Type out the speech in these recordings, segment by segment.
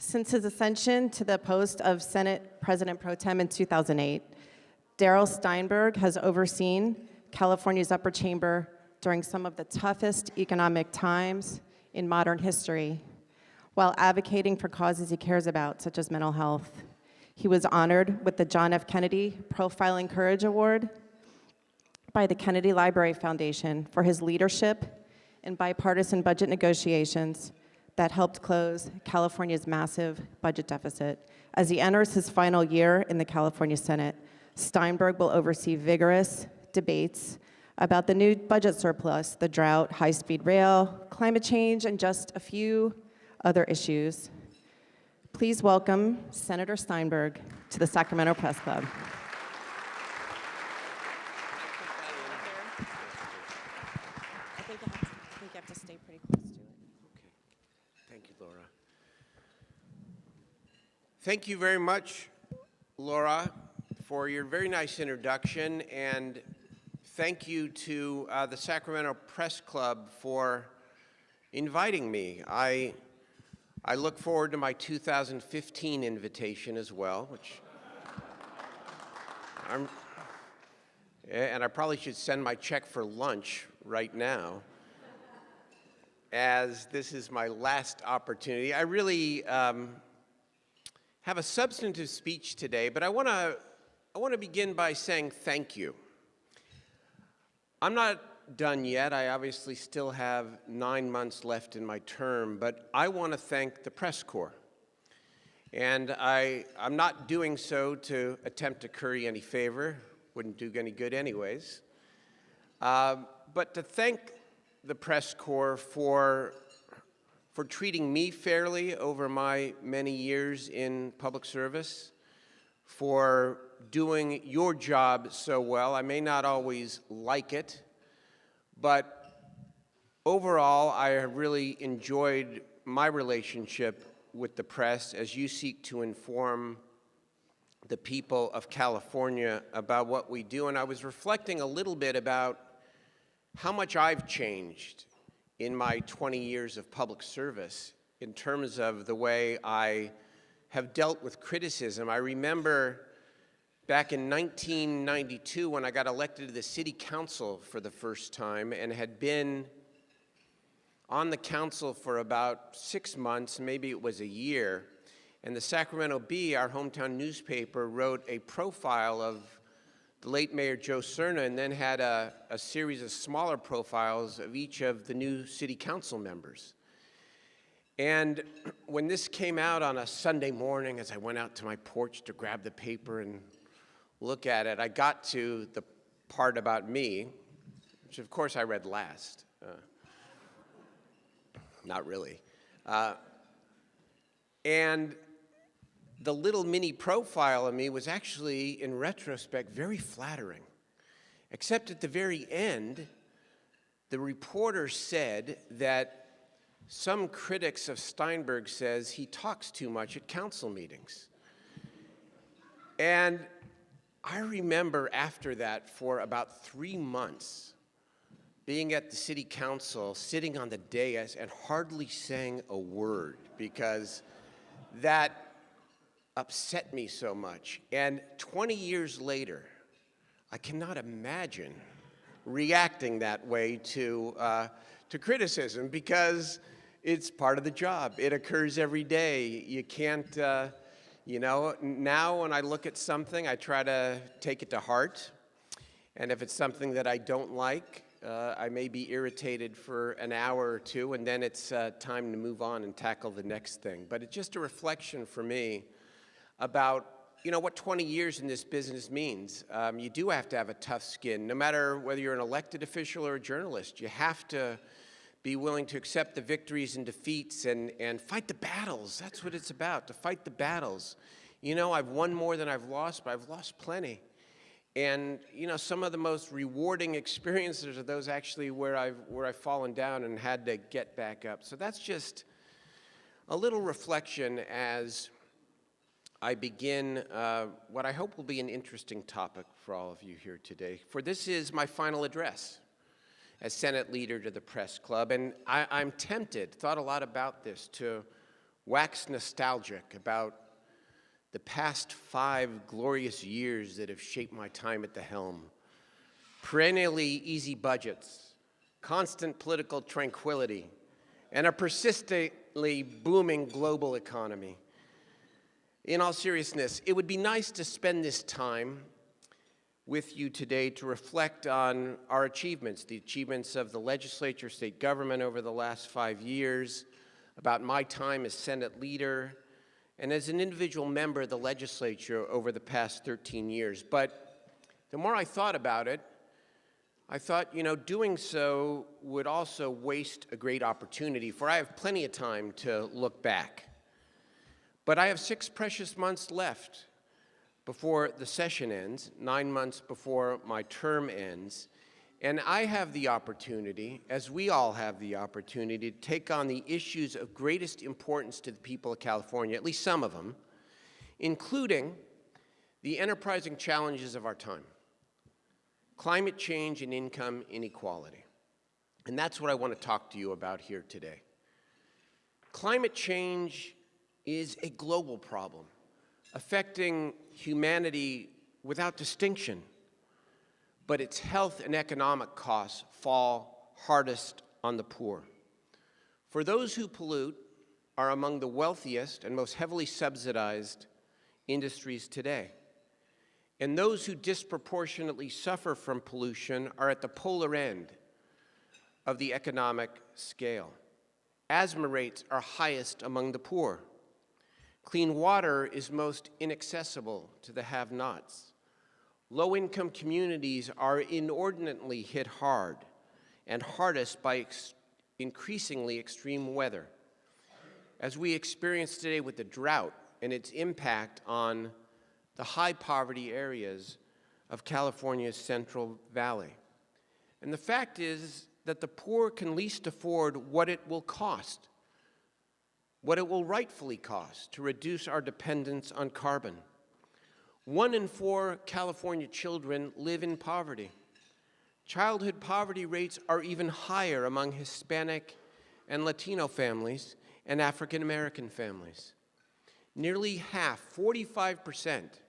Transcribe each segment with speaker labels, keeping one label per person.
Speaker 1: Since his ascension to the post of Senate President Pro Tem in 2008, Darrell Steinberg has overseen California's upper chamber during some of the toughest economic times in modern history, while advocating for causes he cares about, such as mental health. He was honored with the John F. Kennedy Profiling Courage Award by the Kennedy Library Foundation for his leadership in bipartisan budget negotiations that helped close California's massive budget deficit. As he enters his final year in the California Senate, Steinberg will oversee vigorous debates about the new budget surplus, the drought, high-speed rail, climate change, and just a few other issues. Please welcome Senator Steinberg to the Sacramento Press Club. I think you have to stay pretty close to it.
Speaker 2: Okay. Thank you, Laura. Thank you very much, Laura, for your very nice introduction, and thank you to the Sacramento Press Club for inviting me. I look forward to my 2015 invitation as well, and I probably should send my check for lunch right now, as this is my last opportunity. I really have a substantive speech today, but I want to begin by saying thank you. I'm not done yet. I obviously still have 9 months left in my term, but I want to thank the press corps. And I'm not doing so to attempt to curry any favor, wouldn't do any good anyways, but to thank the press corps for treating me fairly over my many years in public service, for doing your job so well. I may not always like it, but overall, I have really enjoyed my relationship with the press as you seek to inform the people of California about what we do. And I was reflecting a little bit about how much I've changed in my 20 years of public service in terms of the way I have dealt with criticism. I remember back in 1992 when I got elected to the city council for the first time and had been on the council for about 6 months, maybe it was a year, and the Sacramento Bee, our hometown newspaper, wrote a profile of the late Mayor Joe Cerna and then had a series of smaller profiles of each of the new city council members. And when this came out on a Sunday morning, as I went out to my porch to grab the paper and look at it, I got to the part about me, which of course I read last. Not really. And the little mini profile of me was actually, in retrospect, very flattering. Except at the very end, the reporter said that some critics of Steinberg says he talks too much at council meetings. And I remember after that for about 3 months being at the city council, sitting on the dais and hardly saying a word because that upset me so much. And 20 years later, I cannot imagine reacting that way to criticism because it's part of the job. It occurs every day. You can't, now when I look at something, I try to take it to heart. And if it's something that I don't like, I may be irritated for an hour or two, and then it's time to move on and tackle the next thing. But it's just a reflection for me about what 20 years in this business means. You do have to have a tough skin, no matter whether you're an elected official or a journalist. You have to be willing to accept the victories and defeats and fight the battles. That's what it's about, to fight the battles. I've won more than I've lost, but I've lost plenty. And some of the most rewarding experiences are those actually where I've fallen down and had to get back up. So that's just a little reflection as I begin what I hope will be an interesting topic for all of you here today. For this is my final address as Senate leader to the Press Club, and I'm tempted, thought a lot about this, to wax nostalgic about the past 5 glorious years that have shaped my time at the helm. Perennially easy budgets, constant political tranquility, and a persistently booming global economy. In all seriousness, it would be nice to spend this time with you today to reflect on our achievements, the achievements of the legislature, state government over the last 5 years, about my time as Senate leader, and as an individual member of the legislature over the past 13 years. But the more I thought about it, I thought, doing so would also waste a great opportunity, for I have plenty of time to look back. But I have 6 precious months left before the session ends, 9 months before my term ends, and I have the opportunity, as we all have the opportunity, to take on the issues of greatest importance to the people of California, at least some of them, including the enterprising challenges of our time: climate change and income inequality. And that's what I want to talk to you about here today. Climate change is a global problem affecting humanity without distinction, but its health and economic costs fall hardest on the poor. For those who pollute are among the wealthiest and most heavily subsidized industries today. And those who disproportionately suffer from pollution are at the polar end of the economic scale. Asthma rates are highest among the poor. Clean water is most inaccessible to the have-nots. Low-income communities are inordinately hit hard, and hardest by increasingly extreme weather, as we experience today with the drought and its impact on the high-poverty areas of California's Central Valley. And the fact is that the poor can least afford what it will cost, what it will rightfully cost to reduce our dependence on carbon. 1 in 4 California children live in poverty. Childhood poverty rates are even higher among Hispanic and Latino families and African American families. Nearly half, 45%,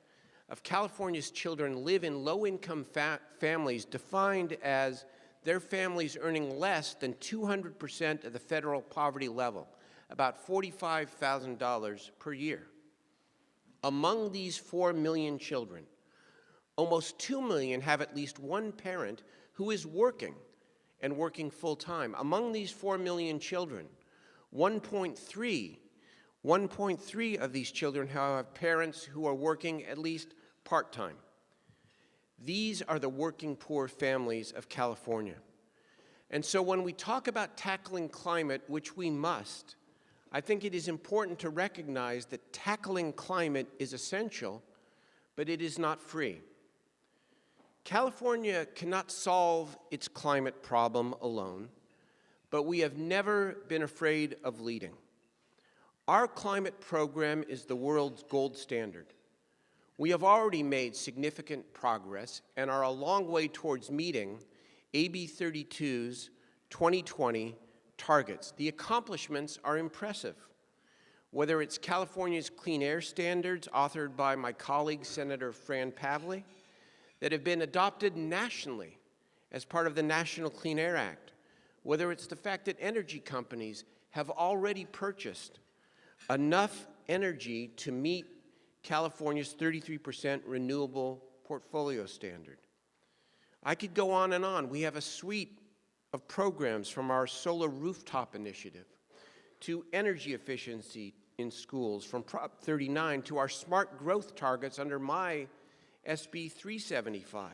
Speaker 2: of California's children live in low-income families defined as their families earning less than 200% of the federal poverty level, about $45,000 per year. Among these 4 million children, almost 2 million have at least one parent who is working and working full-time. Among these 4 million children, 1.3 of these children have parents who are working at least part-time. These are the working poor families of California. And so when we talk about tackling climate, which we must, I think it is important to recognize that tackling climate is essential, but it is not free. California cannot solve its climate problem alone, but we have never been afraid of leading. Our climate program is the world's gold standard. We have already made significant progress and are a long way towards meeting AB 32's 2020 targets. The accomplishments are impressive. Whether it's California's clean air standards, authored by my colleague, Senator Fran Pavley, that have been adopted nationally as part of the National Clean Air Act, whether it's the fact that energy companies have already purchased enough energy to meet California's 33% renewable portfolio standard. I could go on and on. We have a suite of programs, from our solar rooftop initiative to energy efficiency in schools, from Prop 39 to our smart growth targets under my SB 375.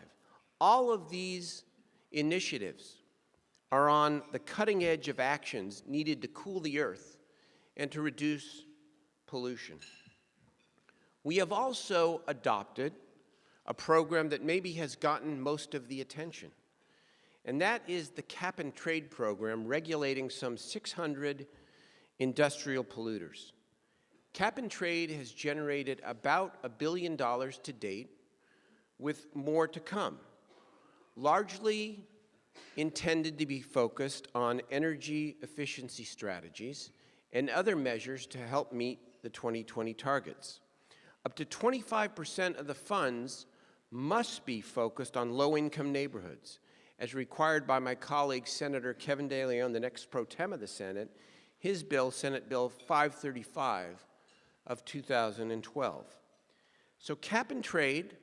Speaker 2: All of these initiatives are on the cutting edge of actions needed to cool the earth and to reduce pollution. We have also adopted a program that maybe has gotten most of the attention, and that is the cap and trade program regulating some 600 industrial polluters. Cap and trade has generated about $1 billion to date, with more to come, largely intended to be focused on energy efficiency strategies and other measures to help meet the 2020 targets. Up to 25% of the funds must be focused on low-income neighborhoods, as required by my colleague, Senator Kevin De Leon, the next pro tem of the Senate, his bill, Senate Bill 535 of 2012. So cap and trade,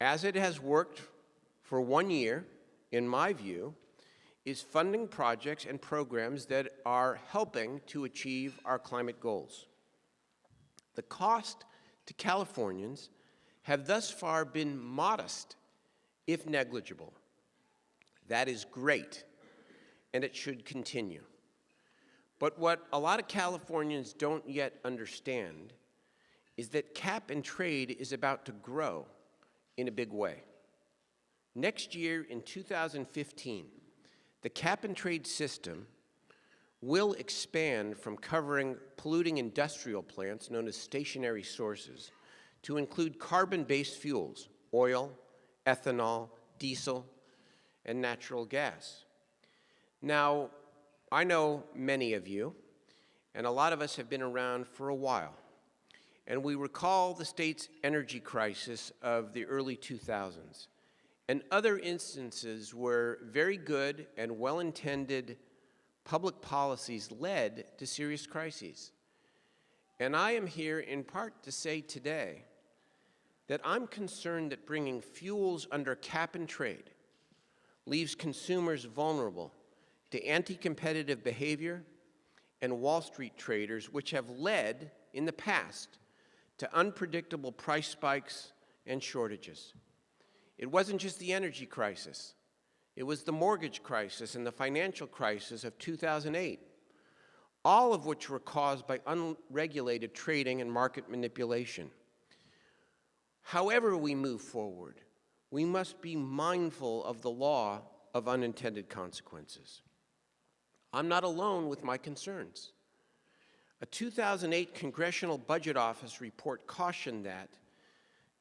Speaker 2: as it has worked for 1 year, in my view, is funding projects and programs that are helping to achieve our climate goals. The cost to Californians have thus far been modest, if negligible. That is great, and it should continue. But what a lot of Californians don't yet understand is that cap and trade is about to grow in a big way. Next year, in 2015, the cap and trade system will expand from covering polluting industrial plants known as stationary sources to include carbon-based fuels, oil, ethanol, diesel, and natural gas. Now, I know many of you, and a lot of us have been around for a while, and we recall the state's energy crisis of the early 2000s and other instances where very good and well-intended public policies led to serious crises. And I am here in part to say today that I'm concerned that bringing fuels under cap and trade leaves consumers vulnerable to anti-competitive behavior and Wall Street traders, which have led in the past to unpredictable price spikes and shortages. It wasn't just the energy crisis. It was the mortgage crisis and the financial crisis of 2008, all of which were caused by unregulated trading and market manipulation. However we move forward, we must be mindful of the law of unintended consequences. I'm not alone with my concerns. A 2008 Congressional Budget Office report cautioned that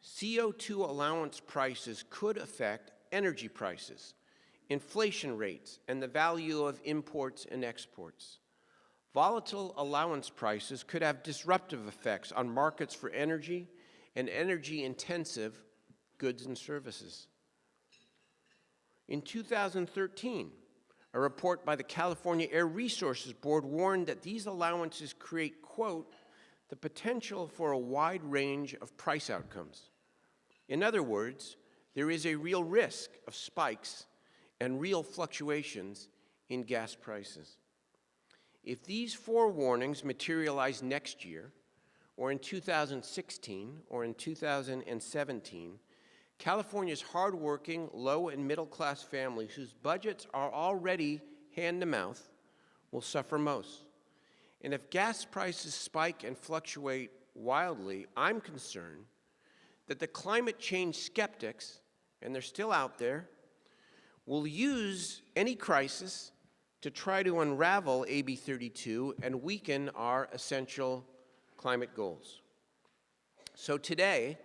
Speaker 2: CO2 allowance prices could affect energy prices, inflation rates, and the value of imports and exports. Volatile allowance prices could have disruptive effects on markets for energy and energy-intensive goods and services. In 2013, a report by the California Air Resources Board warned that these allowances create, quote, the potential for a wide range of price outcomes. In other words, there is a real risk of spikes and real fluctuations in gas prices. If these forewarnings materialize next year, or in 2016, or in 2017, California's hardworking, low and middle class families whose budgets are already hand-to-mouth will suffer most. And if gas prices spike and fluctuate wildly, I'm concerned that the climate change skeptics, and they're still out there, will use any crisis to try to unravel AB 32 and weaken our essential climate goals. So today,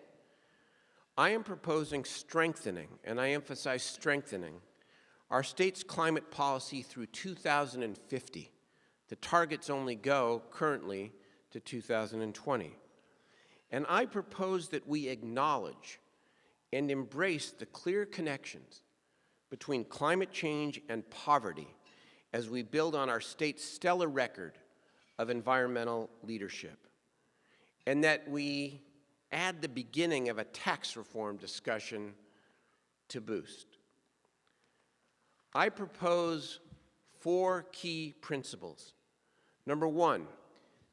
Speaker 2: I am proposing strengthening, and I emphasize strengthening, our state's climate policy through 2050. The targets only go currently to 2020. And I propose that we acknowledge and embrace the clear connections between climate change and poverty as we build on our state's stellar record of environmental leadership, and that we add the beginning of a tax reform discussion to boost. I propose 4 key principles. Number 1,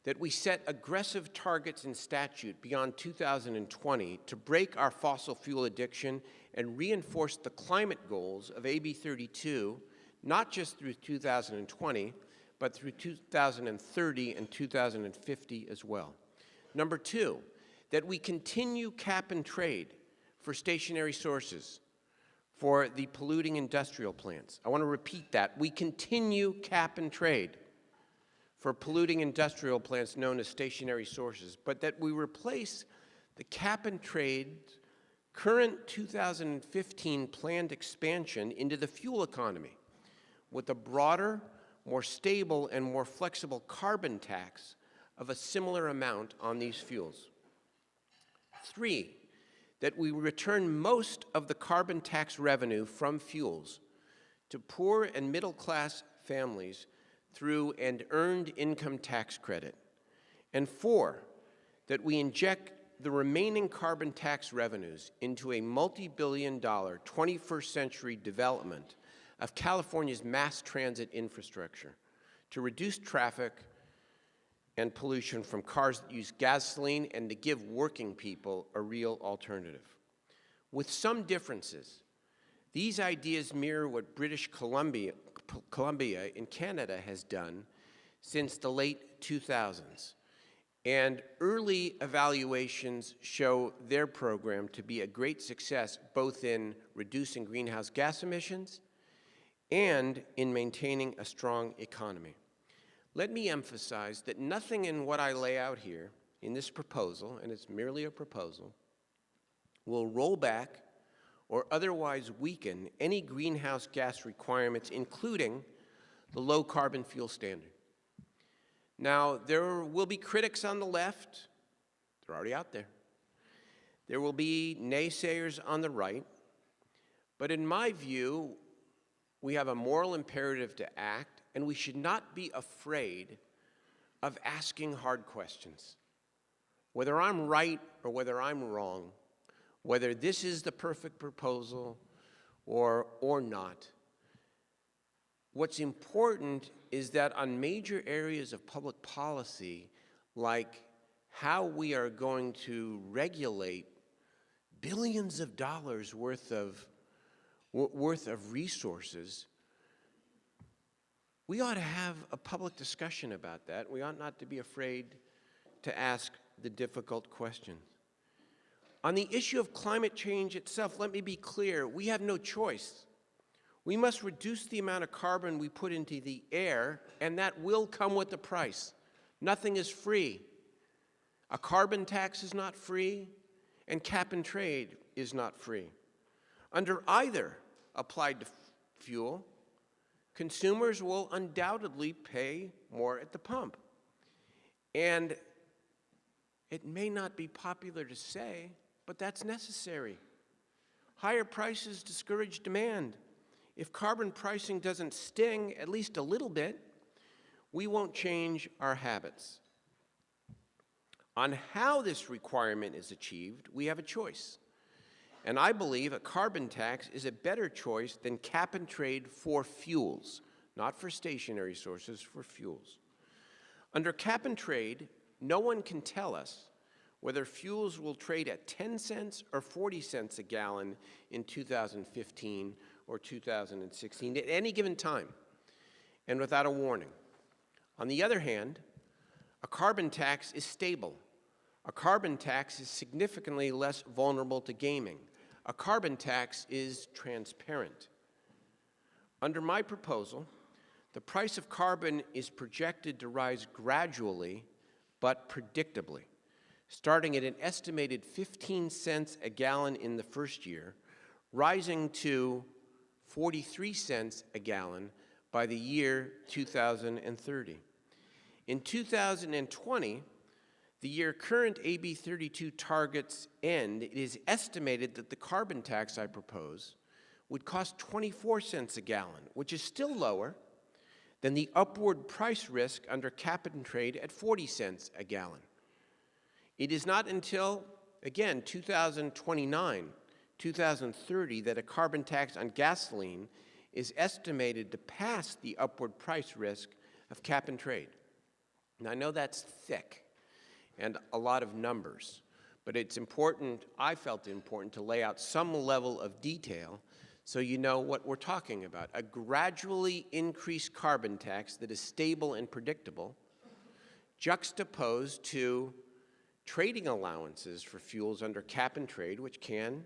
Speaker 2: that we set aggressive targets in statute beyond 2020 to break our fossil fuel addiction and reinforce the climate goals of AB 32, not just through 2020, but through 2030 and 2050 as well. Number 2, that we continue cap and trade for stationary sources for the polluting industrial plants. I want to repeat that. We continue cap and trade for polluting industrial plants known as stationary sources, but that we replace the cap and trade current 2015 planned expansion into the fuel economy with a broader, more stable, and more flexible carbon tax of a similar amount on these fuels. 3, that we return most of the carbon tax revenue from fuels to poor and middle-class families through an earned income tax credit. And 4, that we inject the remaining carbon tax revenues into a multi-billion-dollar 21st century development of California's mass transit infrastructure to reduce traffic and pollution from cars that use gasoline and to give working people a real alternative. With some differences, these ideas mirror what British Columbia in Canada has done since the late 2000s. And early evaluations show their program to be a great success both in reducing greenhouse gas emissions and in maintaining a strong economy. Let me emphasize that nothing in what I lay out here in this proposal, and it's merely a proposal, will roll back or otherwise weaken any greenhouse gas requirements, including the low carbon fuel standard. Now, there will be critics on the left. They're already out there. There will be naysayers on the right. But in my view, we have a moral imperative to act, and we should not be afraid of asking hard questions. Whether I'm right or whether I'm wrong, whether this is the perfect proposal or not, what's important is that on major areas of public policy, like how we are going to regulate billions of dollars worth of resources, we ought to have a public discussion about that. We ought not to be afraid to ask the difficult questions. On the issue of climate change itself, let me be clear, we have no choice. We must reduce the amount of carbon we put into the air, and that will come with a price. Nothing is free. A carbon tax is not free, and cap and trade is not free. Under either applied to fuel, consumers will undoubtedly pay more at the pump. And it may not be popular to say, but that's necessary. Higher prices discourage demand. If carbon pricing doesn't sting at least a little bit, we won't change our habits. On how this requirement is achieved, we have a choice. And I believe a carbon tax is a better choice than cap and trade for fuels, not for stationary sources, for fuels. Under cap and trade, no one can tell us whether fuels will trade at 10 cents or 40 cents a gallon in 2015 or 2016 at any given time, and without a warning. On the other hand, a carbon tax is stable. A carbon tax is significantly less vulnerable to gaming. A carbon tax is transparent. Under my proposal, the price of carbon is projected to rise gradually but predictably, starting at an estimated 15 cents a gallon in the first year, rising to 43 cents a gallon by the year 2030. In 2020, the year current AB 32 targets end, it is estimated that the carbon tax I propose would cost 24 cents a gallon, which is still lower than the upward price risk under cap and trade at 40 cents a gallon. It is not until, again, 2029, 2030 that a carbon tax on gasoline is estimated to pass the upward price risk of cap and trade. Now, I know that's thick and a lot of numbers, but it's important, I felt it important, to lay out some level of detail so you know what we're talking about. A gradually increased carbon tax that is stable and predictable, juxtaposed to trading allowances for fuels under cap and trade, which can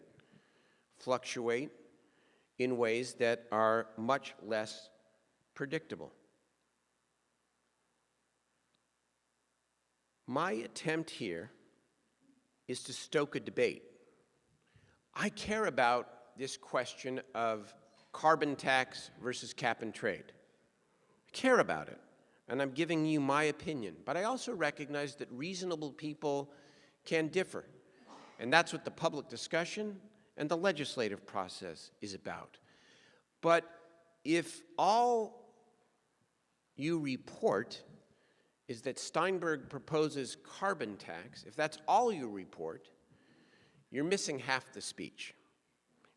Speaker 2: fluctuate in ways that are much less predictable. My attempt here is to stoke a debate. I care about this question of carbon tax versus cap and trade. I care about it, and I'm giving you my opinion. But I also recognize that reasonable people can differ, and that's what the public discussion and the legislative process is about. But if all you report is that Steinberg proposes carbon tax, if that's all you report, you're missing half the speech,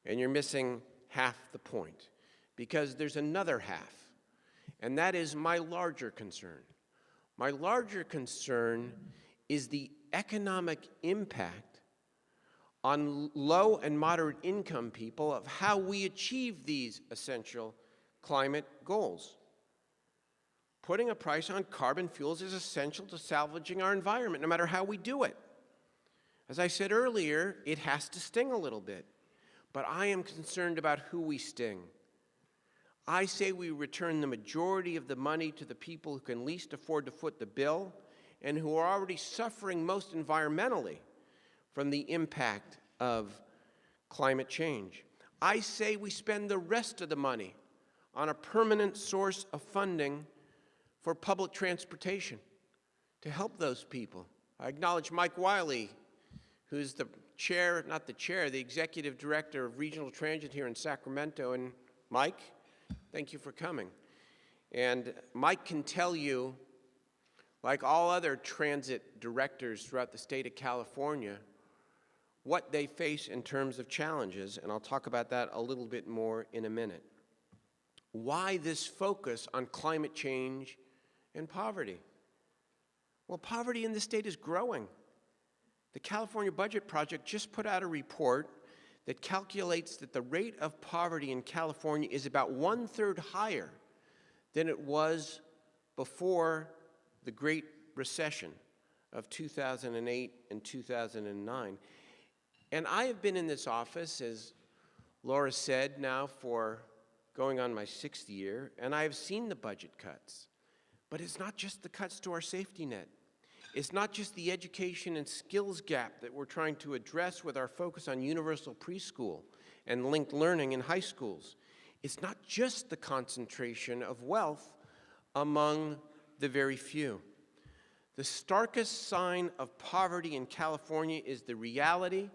Speaker 2: and you're missing half the point, because there's another half, and that is my larger concern. My larger concern is the economic impact on low and moderate income people of how we achieve these essential climate goals. Putting a price on carbon fuels is essential to salvaging our environment, no matter how we do it. As I said earlier, it has to sting a little bit, but I am concerned about who we sting. I say we return the majority of the money to the people who can least afford to foot the bill and who are already suffering most environmentally from the impact of climate change. I say we spend the rest of the money on a permanent source of funding for public transportation to help those people. I acknowledge Mike Wiley, who's the chair, not the chair, the executive director of regional transit here in Sacramento. And Mike, thank you for coming. And Mike can tell you, like all other transit directors throughout the state of California, what they face in terms of challenges, and I'll talk about that a little bit more in a minute. Why this focus on climate change and poverty? Well, poverty in the state is growing. The California Budget Project just put out a report that calculates that the rate of poverty in California is about 1/3 higher than it was before the Great Recession of 2008 and 2009. And I have been in this office, as Laura said, now for going on my 6th year, and I have seen the budget cuts. But it's not just the cuts to our safety net. It's not just the education and skills gap that we're trying to address with our focus on universal preschool and linked learning in high schools. It's not just the concentration of wealth among the very few. The starkest sign of poverty in California is the reality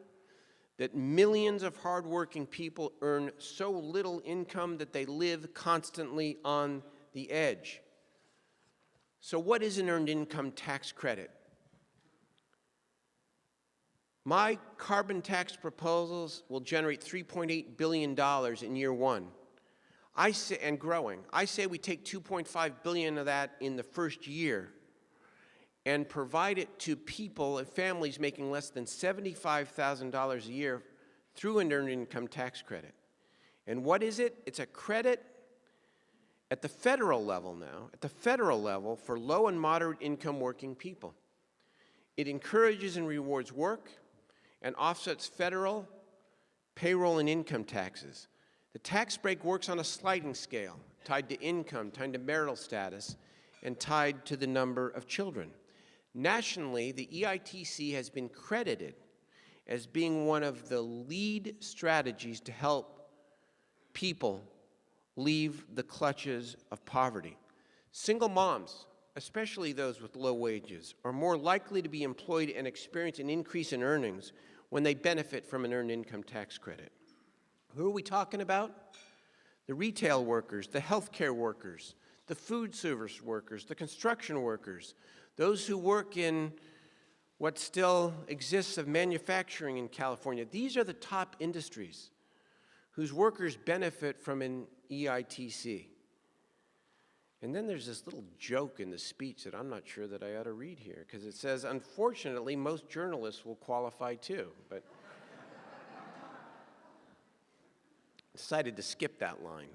Speaker 2: that millions of hardworking people earn so little income that they live constantly on the edge. So what is an earned income tax credit? My carbon tax proposals will generate $3.8 billion in year one. And growing. I say we take $2.5 billion of that in the first year and provide it to people and families making less than $75,000 a year through an earned income tax credit. And what is it? It's a credit at the federal level now, at the federal level for low and moderate income working people. It encourages and rewards work and offsets federal payroll and income taxes. The tax break works on a sliding scale, tied to income, tied to marital status, and tied to the number of children. Nationally, the EITC has been credited as being one of the lead strategies to help people leave the clutches of poverty. Single moms, especially those with low wages, are more likely to be employed and experience an increase in earnings when they benefit from an earned income tax credit. Who are we talking about? The retail workers, the healthcare workers, the food service workers, the construction workers, those who work in what still exists of manufacturing in California. These are the top industries whose workers benefit from an EITC. And then there's this little joke in the speech that I'm not sure that I ought to read here, because it says, unfortunately, most journalists will qualify too. But decided to skip that line.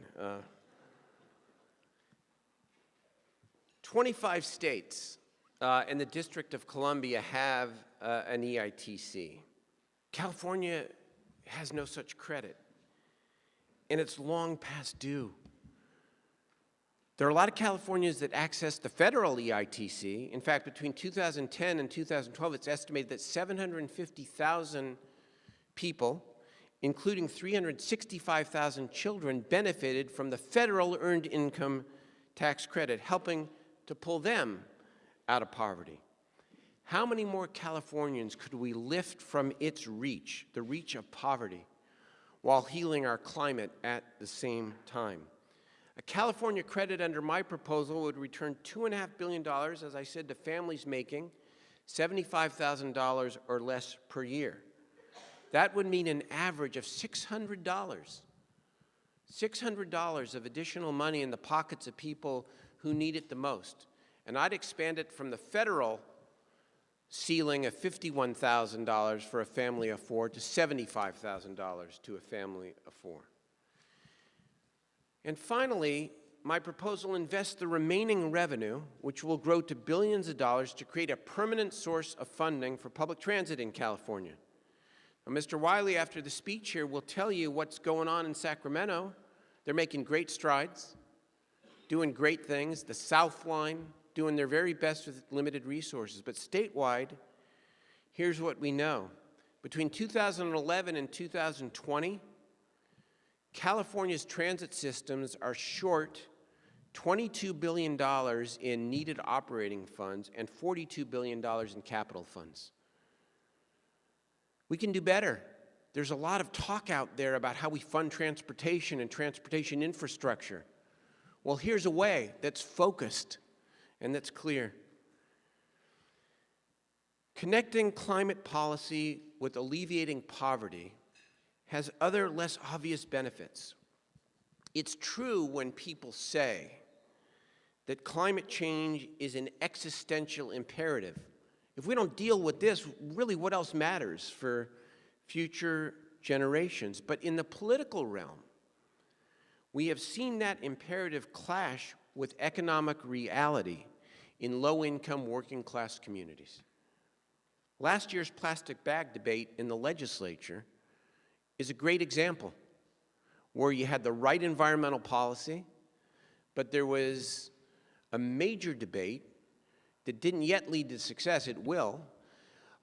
Speaker 2: 25 states and the District of Columbia have an EITC. California has no such credit, and it's long past due. There are a lot of Californians that access the federal EITC. In fact, between 2010 and 2012, it's estimated that 750,000 people, including 365,000 children, benefited from the federal earned income tax credit, helping to pull them out of poverty. How many more Californians could we lift from its reach, the reach of poverty, while healing our climate at the same time? A California credit under my proposal would return $2.5 billion, as I said, to families making $75,000 or less per year. That would mean an average of $600. $600 of additional money in the pockets of people who need it the most. And I'd expand it from the federal ceiling of $51,000 for a family of four to $75,000 to a family of four. And finally, my proposal invests the remaining revenue, which will grow to billions of dollars, to create a permanent source of funding for public transit in California. Now, Mr. Wiley, after the speech here, will tell you what's going on in Sacramento. They're making great strides, doing great things. The South Line, doing their very best with limited resources. But statewide, here's what we know. Between 2011 and 2020, California's transit systems are short $22 billion in needed operating funds and $42 billion in capital funds. We can do better. There's a lot of talk out there about how we fund transportation and transportation infrastructure. Well, here's a way that's focused and that's clear. Connecting climate policy with alleviating poverty has other less obvious benefits. It's true when people say that climate change is an existential imperative. If we don't deal with this, really what else matters for future generations? But in the political realm, we have seen that imperative clash with economic reality in low-income working-class communities. Last year's plastic bag debate in the legislature is a great example where you had the right environmental policy, but there was a major debate that didn't yet lead to success, it will,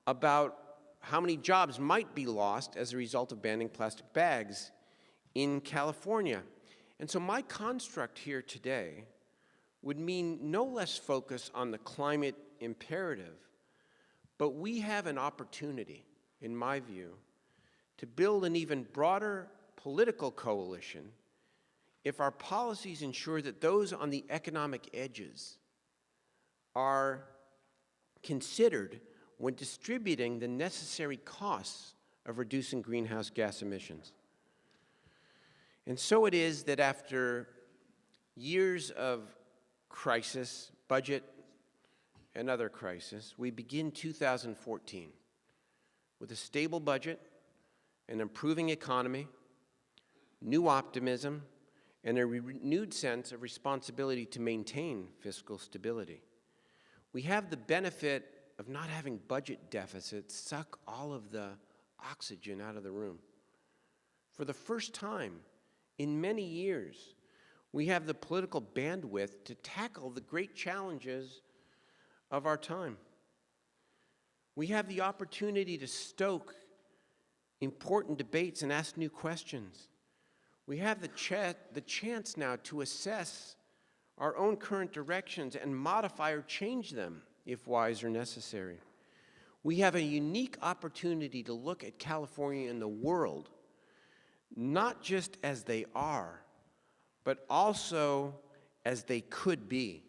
Speaker 2: about how many jobs might be lost as a result of banning plastic bags in California. And so my construct here today would mean no less focus on the climate imperative, but we have an opportunity, in my view, to build an even broader political coalition if our policies ensure that those on the economic edges are considered when distributing the necessary costs of reducing greenhouse gas emissions. And so it is that after years of crisis, budget, and other crisis, we begin 2014 with a stable budget, an improving economy, new optimism, and a renewed sense of responsibility to maintain fiscal stability. We have the benefit of not having budget deficits suck all of the oxygen out of the room. For the first time in many years, we have the political bandwidth to tackle the great challenges of our time. We have the opportunity to stoke important debates and ask new questions. We have the chance now to assess our own current directions and modify or change them if wise or necessary. We have a unique opportunity to look at California and the world, not just as they are, but also as they could be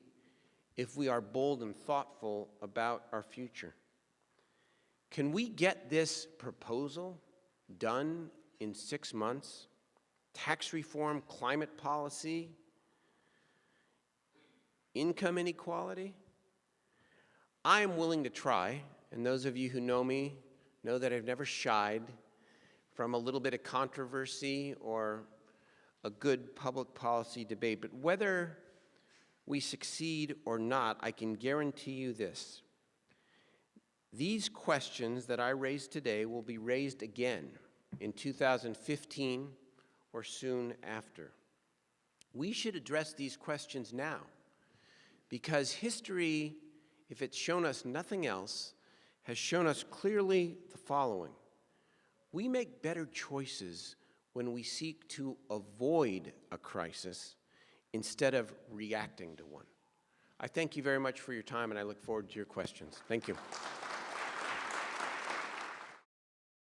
Speaker 2: if we are bold and thoughtful about our future. Can we get this proposal done in 6 months? Tax reform, climate policy, income inequality? I am willing to try, and those of you who know me know that I've never shied from a little bit of controversy or a good public policy debate. But whether we succeed or not, I can guarantee you this. These questions that I raised today will be raised again in 2015 or soon after. We should address these questions now because history, if it's shown us nothing else, has shown us clearly the following. We make better choices when we seek to avoid a crisis instead of reacting to one. I thank you very much for your time, and I look forward to your questions. Thank you.